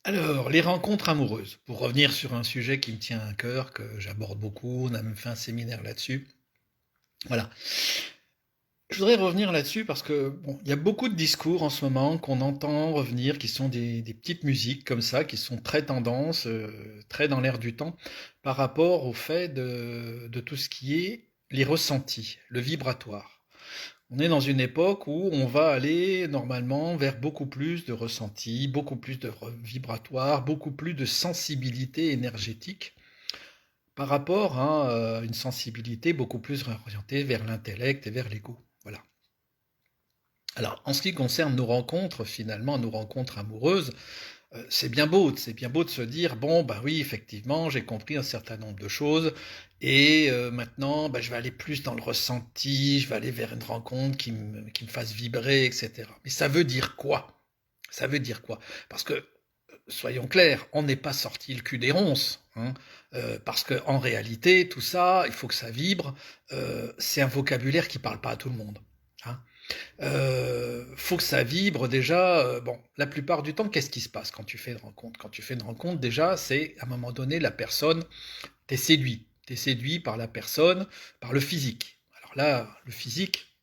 Alors, les rencontres amoureuses. Pour revenir sur un sujet qui me tient à cœur, que j'aborde beaucoup, on a même fait un séminaire là-dessus. Voilà. Je voudrais revenir là-dessus parce que, bon, il y a beaucoup de discours en ce moment qu'on entend revenir, qui sont des petites musiques comme ça, qui sont très tendance, très dans l'air du temps, par rapport au fait de tout ce qui est les ressentis, le vibratoire. On est dans une époque où on va aller normalement vers beaucoup plus de ressentis, beaucoup plus de vibratoires, beaucoup plus de sensibilité énergétique par rapport à une sensibilité beaucoup plus orientée vers l'intellect et vers l'ego. Voilà. Alors, en ce qui concerne nos rencontres, finalement, nos rencontres amoureuses, c'est bien beau de se dire bon bah oui effectivement j'ai compris un certain nombre de choses et maintenant bah, je vais aller plus dans le ressenti, je vais aller vers une rencontre qui me fasse vibrer, etc. Mais ça veut dire quoi? Ça veut dire quoi? Parce que soyons clairs, on n'est pas sorti le cul des ronces, hein, parce que en réalité tout ça, il faut que ça vibre. C'est un vocabulaire qui parle pas à tout le monde. Hein. Faut que ça vibre déjà. Bon, la plupart du temps, qu'est-ce qui se passe quand tu fais une rencontre? Quand tu fais une rencontre, déjà, c'est à un moment donné, la personne, t'es séduit. T'es séduit par la personne, par le physique. Alors là, le physique,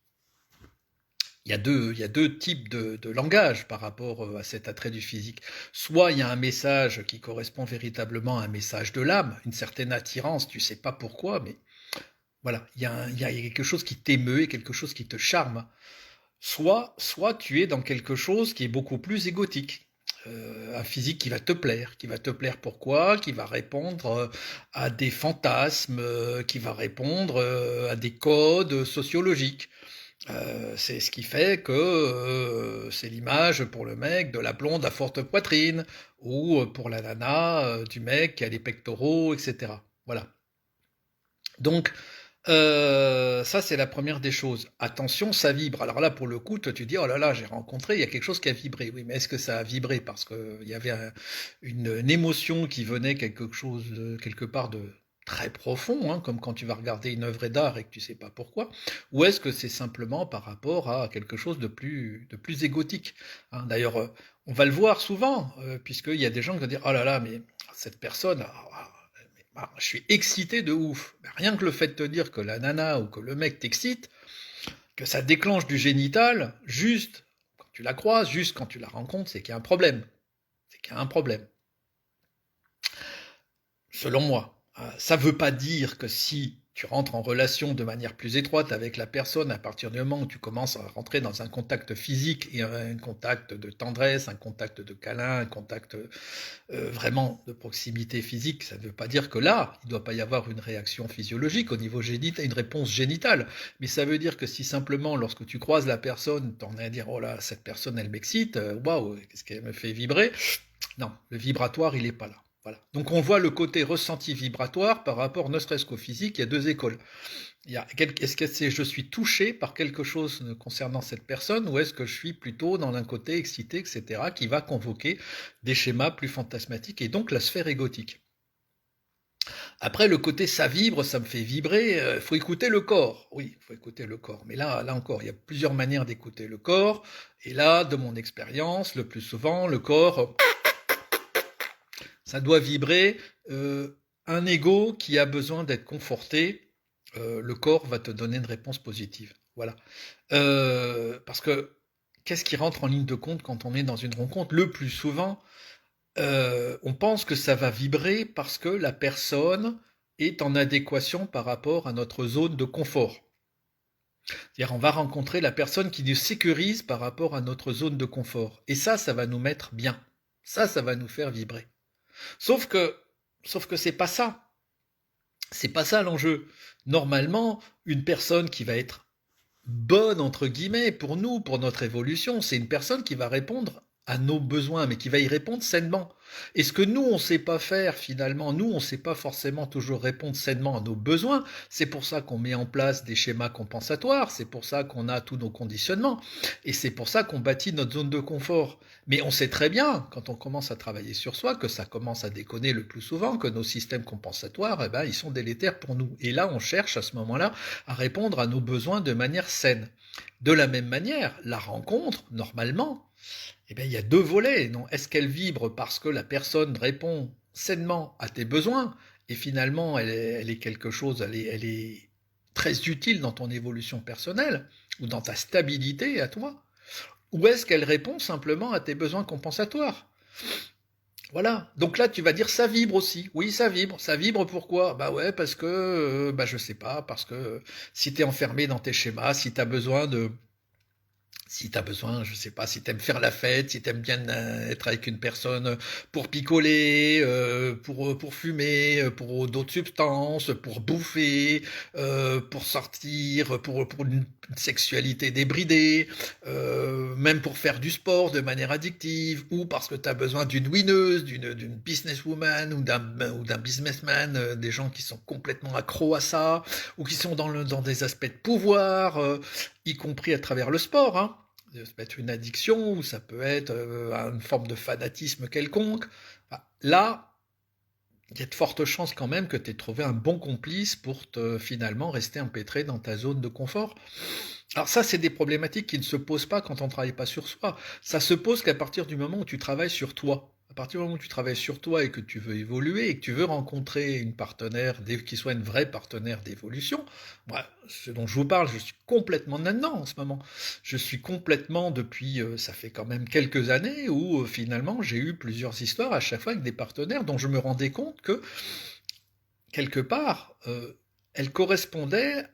il y a deux types de langage par rapport à cet attrait du physique. Soit il y a un message qui correspond véritablement à un message de l'âme, une certaine attirance, tu sais pas pourquoi, mais voilà, il y a quelque chose qui t'émeut et quelque chose qui te charme. Soit tu es dans quelque chose qui est beaucoup plus égotique. Un physique qui va te plaire pourquoi, qui va répondre à des fantasmes, qui va répondre à des codes sociologiques. C'est ce qui fait que c'est l'image pour le mec de la blonde à forte poitrine, ou pour la nana du mec qui a des pectoraux, etc. Voilà. Donc, ça, c'est la première des choses. Attention, ça vibre. Alors là, pour le coup, toi, tu dis, oh là là, j'ai rencontré, il y a quelque chose qui a vibré. Oui, mais est-ce que ça a vibré parce qu'il y avait une émotion qui venait quelque part de très profond, hein, comme quand tu vas regarder une œuvre d'art et que tu sais pas pourquoi, ou est-ce que c'est simplement par rapport à quelque chose de plus égotique, hein. D'ailleurs, on va le voir souvent, puisqu'il y a des gens qui vont dire, oh là là, mais cette personne, je suis excité de ouf. Rien que le fait de te dire que la nana ou que le mec t'excite, que ça déclenche du génital, juste quand tu la croises, juste quand tu la rencontres, c'est qu'il y a un problème. C'est qu'il y a un problème. Selon moi. Ça ne veut pas dire que si tu rentres en relation de manière plus étroite avec la personne, à partir du moment où tu commences à rentrer dans un contact physique et un contact de tendresse, un contact de câlin, un contact vraiment de proximité physique, ça ne veut pas dire que là, il ne doit pas y avoir une réaction physiologique au niveau génital, une réponse génitale. Mais ça veut dire que si simplement, lorsque tu croises la personne, tu en es à dire, oh là, cette personne, elle m'excite, waouh, qu'est-ce qu'elle me fait vibrer? Non, le vibratoire, il n'est pas là. Voilà. Donc on voit le côté ressenti vibratoire par rapport ne serait-ce qu'au physique, il y a deux écoles. Est-ce que c'est je suis touché par quelque chose concernant cette personne ou est-ce que je suis plutôt dans un côté excité, etc., qui va convoquer des schémas plus fantasmatiques et donc la sphère égotique. Après, le côté ça vibre, ça me fait vibrer, il faut écouter le corps. Oui, il faut écouter le corps. Mais là encore, il y a plusieurs manières d'écouter le corps. Et là, de mon expérience, le plus souvent, le corps ça doit vibrer. Un ego qui a besoin d'être conforté, le corps va te donner une réponse positive. Voilà. Parce que qu'est-ce qui rentre en ligne de compte quand on est dans une rencontre? Le plus souvent, on pense que ça va vibrer parce que la personne est en adéquation par rapport à notre zone de confort. C'est-à-dire on va rencontrer la personne qui nous sécurise par rapport à notre zone de confort. Et ça va nous mettre bien. Ça va nous faire vibrer. Sauf que, sauf que c'est pas ça. C'est pas ça l'enjeu. Normalement, une personne qui va être bonne, entre guillemets, pour nous, pour notre évolution, c'est une personne qui va répondre à nos besoins, mais qui va y répondre sainement. Et ce que nous, on ne sait pas faire finalement, nous, on ne sait pas forcément toujours répondre sainement à nos besoins. C'est pour ça qu'on met en place des schémas compensatoires, c'est pour ça qu'on a tous nos conditionnements, et c'est pour ça qu'on bâtit notre zone de confort. Mais on sait très bien, quand on commence à travailler sur soi, que ça commence à déconner le plus souvent, que nos systèmes compensatoires, eh ben, ils sont délétères pour nous. Et là, on cherche à ce moment-là à répondre à nos besoins de manière saine. De la même manière, la rencontre, normalement, Eh bien, il y a deux volets. Non? Est-ce qu'elle vibre parce que la personne répond sainement à tes besoins et finalement elle est quelque chose, elle est très utile dans ton évolution personnelle ou dans ta stabilité à toi? Ou est-ce qu'elle répond simplement à tes besoins compensatoires? Voilà. Donc là, tu vas dire ça vibre aussi. Oui, ça vibre. Ça vibre pourquoi? Bah ouais, parce que, bah je sais pas, parce que si t'es enfermé dans tes schémas, si tu as besoin, je sais pas, si tu aimes faire la fête, si tu aimes bien être avec une personne pour picoler, pour fumer, pour d'autres substances, pour bouffer, pour sortir, pour une sexualité débridée, même pour faire du sport de manière addictive, ou parce que tu as besoin d'une winneuse, d'une businesswoman ou d'un businessman, des gens qui sont complètement accros à ça, ou qui sont dans des aspects de pouvoir, y compris à travers le sport, hein. Ça peut être une addiction ou ça peut être une forme de fanatisme quelconque. Là, il y a de fortes chances quand même que tu aies trouvé un bon complice pour finalement rester empêtré dans ta zone de confort. Alors ça, c'est des problématiques qui ne se posent pas quand on ne travaille pas sur soi. Ça se pose qu'à partir du moment où tu travailles sur toi. À partir du moment où tu travailles sur toi et que tu veux évoluer et que tu veux rencontrer une partenaire qui soit une vraie partenaire d'évolution, moi, ce dont je vous parle, je suis complètement là-dedans en ce moment. Je suis complètement depuis, ça fait quand même quelques années où finalement j'ai eu plusieurs histoires à chaque fois avec des partenaires dont je me rendais compte que quelque part, elle correspondait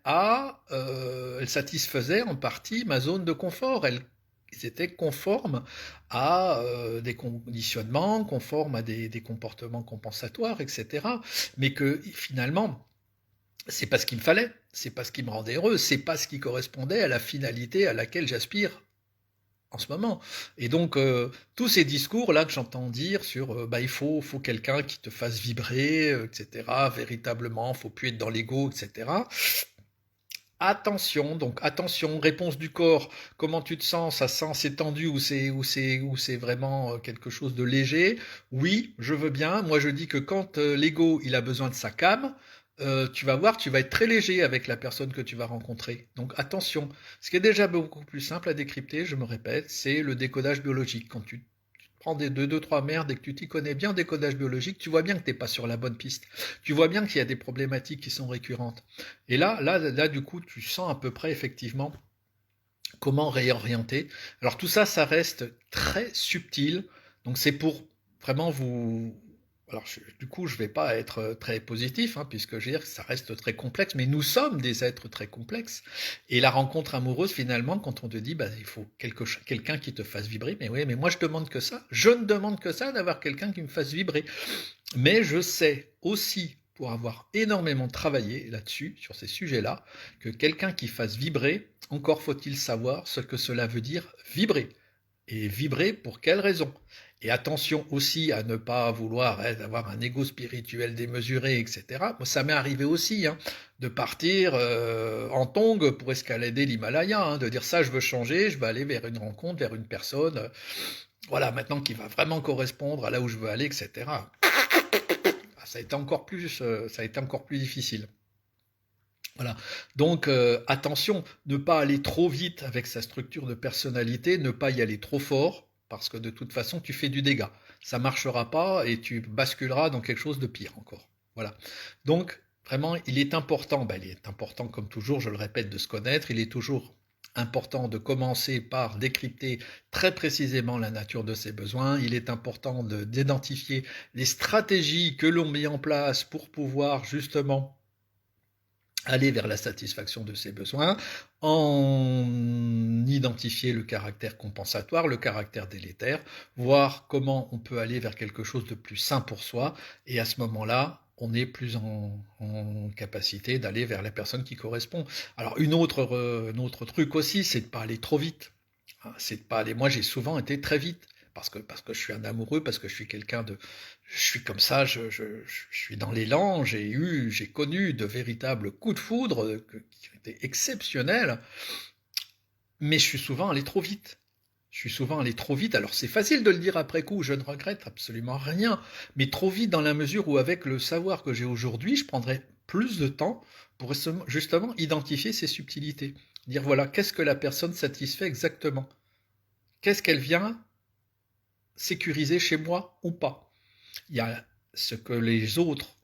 elle satisfaisait en partie ma zone de confort. Ils étaient conformes à des conditionnements, conformes à des comportements compensatoires, etc. Mais que finalement, c'est pas ce qu'il me fallait, c'est pas ce qui me rendait heureux, c'est pas ce qui correspondait à la finalité à laquelle j'aspire en ce moment. Et donc, tous ces discours-là que j'entends dire sur bah, faut quelqu'un qui te fasse vibrer, etc., véritablement, faut plus être dans l'ego, etc. Attention, donc attention, réponse du corps, comment tu te sens, ça sent, c'est tendu ou c'est vraiment quelque chose de léger. Oui, je veux bien. Moi, je dis que quand l'ego, il a besoin de sa came, tu vas voir, tu vas être très léger avec la personne que tu vas rencontrer. Donc attention. Ce qui est déjà beaucoup plus simple à décrypter, je me répète, c'est le décodage biologique. Quand tu prends des deux, trois merdes et que tu t'y connais bien en décodage biologique, tu vois bien que tu n'es pas sur la bonne piste. Tu vois bien qu'il y a des problématiques qui sont récurrentes. Et là, du coup, tu sens à peu près effectivement comment réorienter. Alors tout ça, ça reste très subtil. Donc c'est pour vraiment vous... Alors du coup, je ne vais pas être très positif, hein, puisque je veux dire que ça reste très complexe, mais nous sommes des êtres très complexes. Et la rencontre amoureuse, finalement, quand on te dit, bah, il faut quelqu'un qui te fasse vibrer, mais oui, mais moi je demande que ça. Je ne demande que ça, d'avoir quelqu'un qui me fasse vibrer. Mais je sais aussi, pour avoir énormément travaillé là-dessus, sur ces sujets-là, que quelqu'un qui fasse vibrer, encore faut-il savoir ce que cela veut dire vibrer. Et vibrer pour quelle raison? Et attention aussi à ne pas vouloir avoir un ego spirituel démesuré, etc. Moi, ça m'est arrivé aussi de partir en tongue pour escalader l'Himalaya, de dire ça, je veux changer, je veux aller vers une rencontre, vers une personne, voilà, maintenant qui va vraiment correspondre à là où je veux aller, etc. Ça a été encore plus difficile. Voilà. Donc attention, ne pas aller trop vite avec sa structure de personnalité, ne pas y aller trop fort, parce que de toute façon, tu fais du dégât. Ça ne marchera pas et tu basculeras dans quelque chose de pire encore. Voilà. Donc, vraiment, il est important, comme toujours, je le répète, de se connaître. Il est toujours important de commencer par décrypter très précisément la nature de ses besoins. Il est important d'identifier les stratégies que l'on met en place pour pouvoir justement aller vers la satisfaction de ses besoins, en identifier le caractère compensatoire, le caractère délétère, voir comment on peut aller vers quelque chose de plus sain pour soi, et à ce moment-là, on est plus en capacité d'aller vers la personne qui correspond. Alors un autre truc aussi, c'est de pas aller trop vite. C'est de pas aller. Moi, j'ai souvent été très vite parce que je suis un amoureux, parce que je suis quelqu'un de, je suis comme ça, je suis dans l'élan. J'ai connu de véritables coups de foudre qui ont été exceptionnels, mais je suis souvent allé trop vite. Je suis souvent allé trop vite. Alors c'est facile de le dire après coup, je ne regrette absolument rien, mais trop vite dans la mesure où avec le savoir que j'ai aujourd'hui, je prendrais plus de temps pour justement identifier ces subtilités. Dire voilà, qu'est-ce que la personne satisfait exactement? Qu'est-ce qu'elle vient sécurisé chez moi ou pas. Il y a ce que l'autre,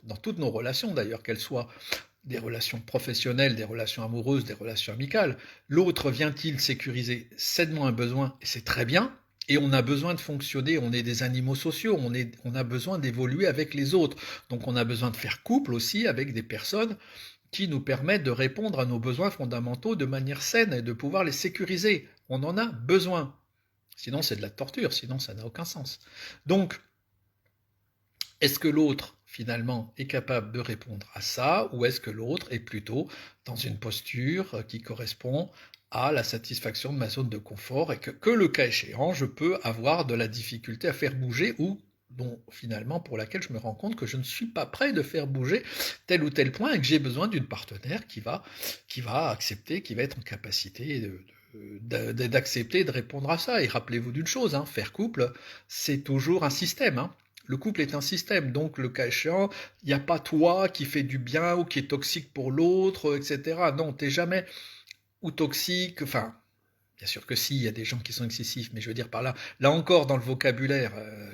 dans toutes nos relations d'ailleurs, qu'elles soient des relations professionnelles, des relations amoureuses, des relations amicales, l'autre vient-il sécuriser sainement un besoin, et c'est très bien, et on a besoin de fonctionner, on est des animaux sociaux, on a besoin d'évoluer avec les autres, donc on a besoin de faire couple aussi avec des personnes qui nous permettent de répondre à nos besoins fondamentaux de manière saine et de pouvoir les sécuriser. On en a besoin. Sinon, c'est de la torture, sinon ça n'a aucun sens. Donc, est-ce que l'autre, finalement, est capable de répondre à ça, ou est-ce que l'autre est plutôt dans une posture qui correspond à la satisfaction de ma zone de confort et que le cas échéant, je peux avoir de la difficulté à faire bouger ou dont finalement pour laquelle je me rends compte que je ne suis pas prêt de faire bouger tel ou tel point et que j'ai besoin d'une partenaire qui va accepter, qui va être en capacité d'accepter de répondre à ça. Et rappelez-vous d'une chose, hein, faire couple, c'est toujours un système. Hein. Le couple est un système, donc le cas échéant, il n'y a pas toi qui fait du bien ou qui est toxique pour l'autre, etc. Non, t'es jamais ou toxique, enfin, bien sûr que si, il y a des gens qui sont excessifs, mais je veux dire par là, là encore dans le vocabulaire,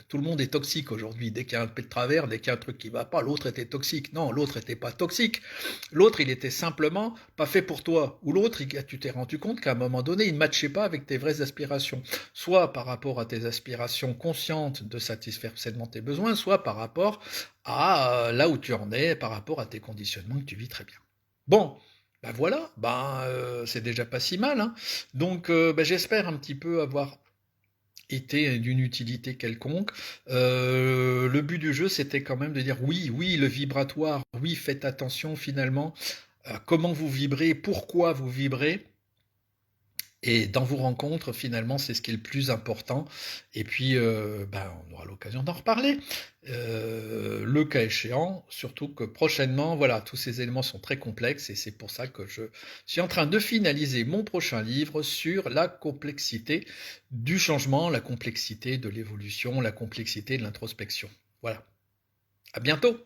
tout le monde est toxique aujourd'hui. Dès qu'il y a un peu de travers, dès qu'il y a un truc qui va pas, l'autre était toxique. Non, l'autre était pas toxique. L'autre, il était simplement pas fait pour toi. Ou l'autre, tu t'es rendu compte qu'à un moment donné, il ne matchait pas avec tes vraies aspirations. Soit par rapport à tes aspirations conscientes de satisfaire pleinement tes besoins, soit par rapport à là où tu en es, par rapport à tes conditionnements que tu vis très bien. Bon, ben voilà, c'est déjà pas si mal. Hein. Donc j'espère un petit peu avoir été d'une utilité quelconque. Le but du jeu, c'était quand même de dire oui, oui, le vibratoire, oui, faites attention finalement à comment vous vibrez, pourquoi vous vibrez. Et dans vos rencontres, finalement, c'est ce qui est le plus important. Et puis, on aura l'occasion d'en reparler. Le cas échéant, surtout que prochainement, voilà, tous ces éléments sont très complexes et c'est pour ça que je suis en train de finaliser mon prochain livre sur la complexité du changement, la complexité de l'évolution, la complexité de l'introspection. Voilà. À bientôt!